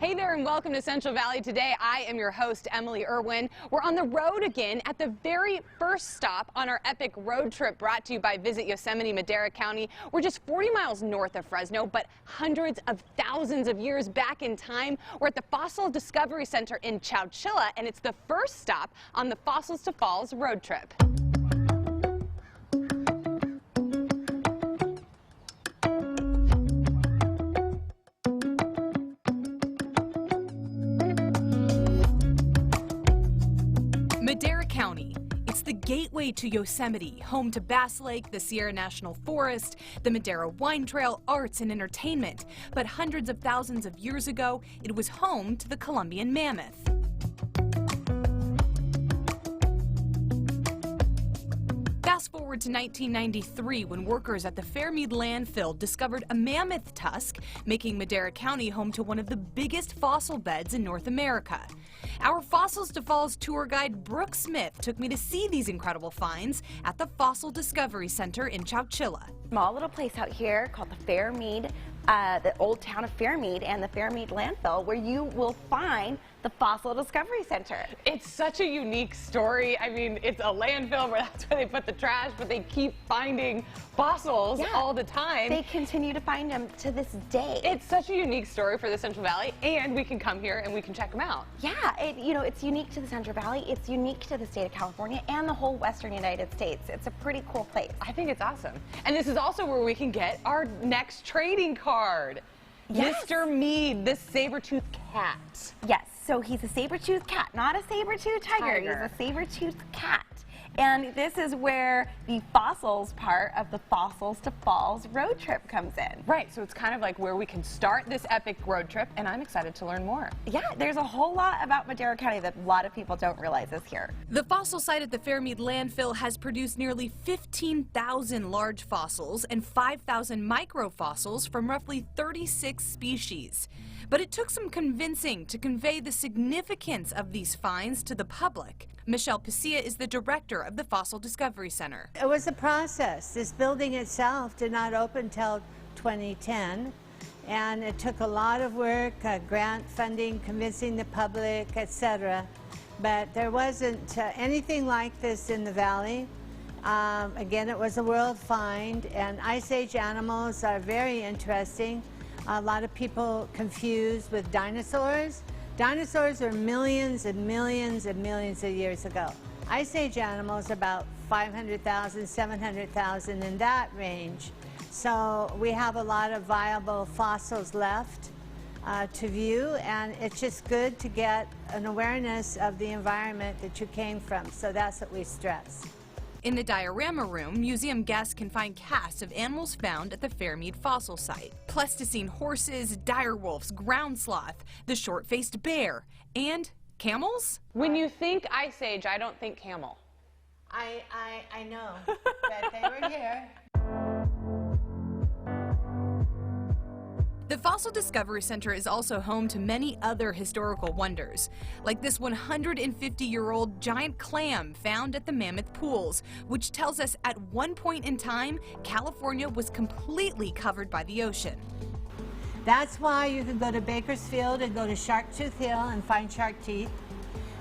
Hey there and welcome to Central Valley Today. I am your host, Emily Irwin. We're on the road again at the very first stop on our epic road trip brought to you by Visit Yosemite, Madera County. We're just 40 miles north of Fresno, but hundreds of thousands of years back in time. We're at the Fossil Discovery Center in Chowchilla, and it's the first stop on the Fossils to Falls road trip. Madera County. It's the gateway to Yosemite, home to Bass Lake, the Sierra National Forest, the Madera Wine Trail, arts and entertainment. But hundreds of thousands of years ago, it was home to the Columbian mammoth. Fast forward to 1993 when workers at the Fairmead landfill discovered a mammoth tusk, making Madera County home to one of the biggest fossil beds in North America. Our Fossils to Falls tour guide Brooke Smith took me to see these incredible finds at the Fossil Discovery Center in Chowchilla. Small little place out here called the Fairmead, the old town of Fairmead and the Fairmead landfill, where you will find the Fossil Discovery Center. It's such a unique story. I mean, it's a landfill where that's where they put the trash, but they keep finding fossils all the time. They continue to find them to this day. It's such a unique story for the Central Valley, and we can come here and we can check them out. Yeah, it's unique to the Central Valley. It's unique to the state of California and the whole western United States. It's a pretty cool place. I think it's awesome. And this is also where we can get our next trading card. Yes. Mr. Mead, the saber-toothed cat. Yes, so he's a saber-toothed cat, not a saber-toothed tiger. He's a saber-toothed cat. And this is where the fossils part of the Fossils to Falls road trip comes in. Right, so it's kind of like where we can start this epic road trip, and I'm excited to learn more. Yeah, there's a whole lot about Madera County that a lot of people don't realize is here. The fossil site at the Fairmead landfill has produced nearly 15,000 large fossils and 5,000 microfossils from roughly 36 species. But it took some convincing to convey the significance of these finds to the public. Michelle Pacia is the director of the Fossil Discovery Center. It was a process. This building itself did not open till 2010, and it took a lot of work, grant funding, convincing the public, etc. But there wasn't anything like this in the valley. Again, it was a world find, and Ice Age animals are very interesting. A lot of people confused with dinosaurs. Dinosaurs are millions and millions and millions of years ago. Ice Age animals about 500,000, 700,000 in that range. So we have a lot of viable fossils left to view, and it's just good to get an awareness of the environment that you came from. So that's what we stress. In the diorama room, museum guests can find casts of animals found at the Fairmead fossil site. Pleistocene horses, direwolves, ground sloth, the short-faced bear, and camels? When you think Ice Age, I don't think camel. I know that they were here. The Fossil Discovery Center is also home to many other historical wonders, like this 150-year-old giant clam found at the Mammoth Pools, which tells us at one point in time, California was completely covered by the ocean. That's why you can go to Bakersfield and go to Sharktooth Hill and find shark teeth.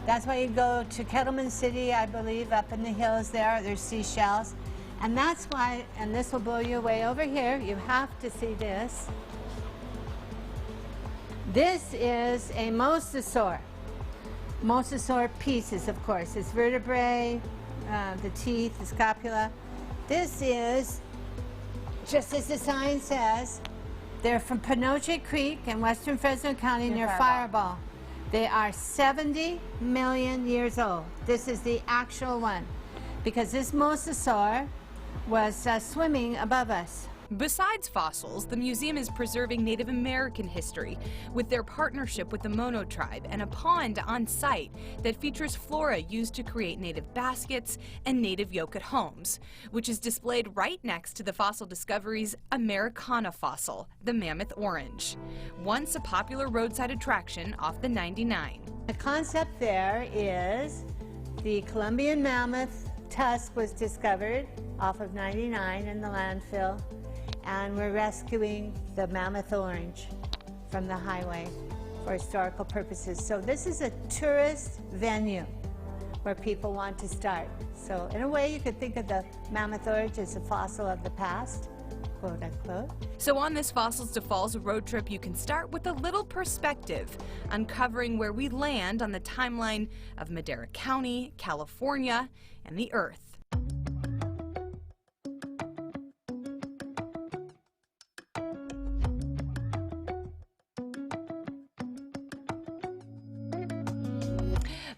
That's why you go to Kettleman City, I believe, up in the hills there's seashells. And that's why, and this will blow you away over here, you have to see this. This is a mosasaur. Mosasaur pieces, of course. It's vertebrae, the teeth, the scapula. This is, just as the sign says, they're from Panoche Creek in western Fresno County near Fireball. They are 70 million years old. This is the actual one, because this mosasaur was swimming above us. Besides fossils, the museum is preserving Native American history with their partnership with the Mono tribe and a pond on site that features flora used to create native baskets and native yoke at homes, which is displayed right next to the Fossil Discovery's Americana fossil, the mammoth orange, once a popular roadside attraction off the 99. The concept there is the Columbian mammoth tusk was discovered off of 99 in the landfill, and we're rescuing the mammoth orange from the highway. for historical purposes. So this is a tourist venue where people want to start. So in a way, you could think of the Mammoth Gorge as a fossil of the past, quote unquote. So on this Fossils to Falls road trip, you can start with a little perspective, uncovering where we land on the timeline of Madera County, California, and the Earth.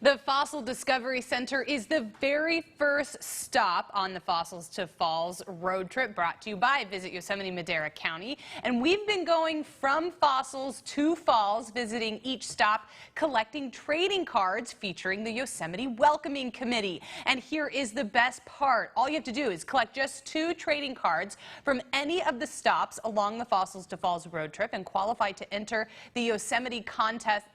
The Fossil Discovery Center is the very first stop on the Fossils to Falls road trip, brought to you by Visit Yosemite Madera County. And we've been going from fossils to falls, visiting each stop, collecting trading cards featuring the Yosemite Welcoming Committee. And here is the best part. All you have to do is collect just 2 trading cards from any of the stops along the Fossils to Falls road trip and qualify to enter the Yosemite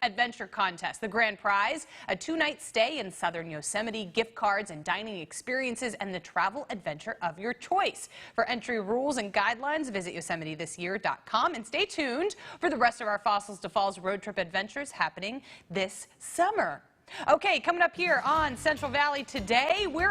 Adventure Contest. The grand prize, a 2-night stay in southern Yosemite, gift cards and dining experiences, and the travel adventure of your choice. For entry rules and guidelines, visit yosemiteThisYear.com and stay tuned for the rest of our Fossils to Falls road trip adventures happening this summer. Okay, coming up here on Central Valley today, we're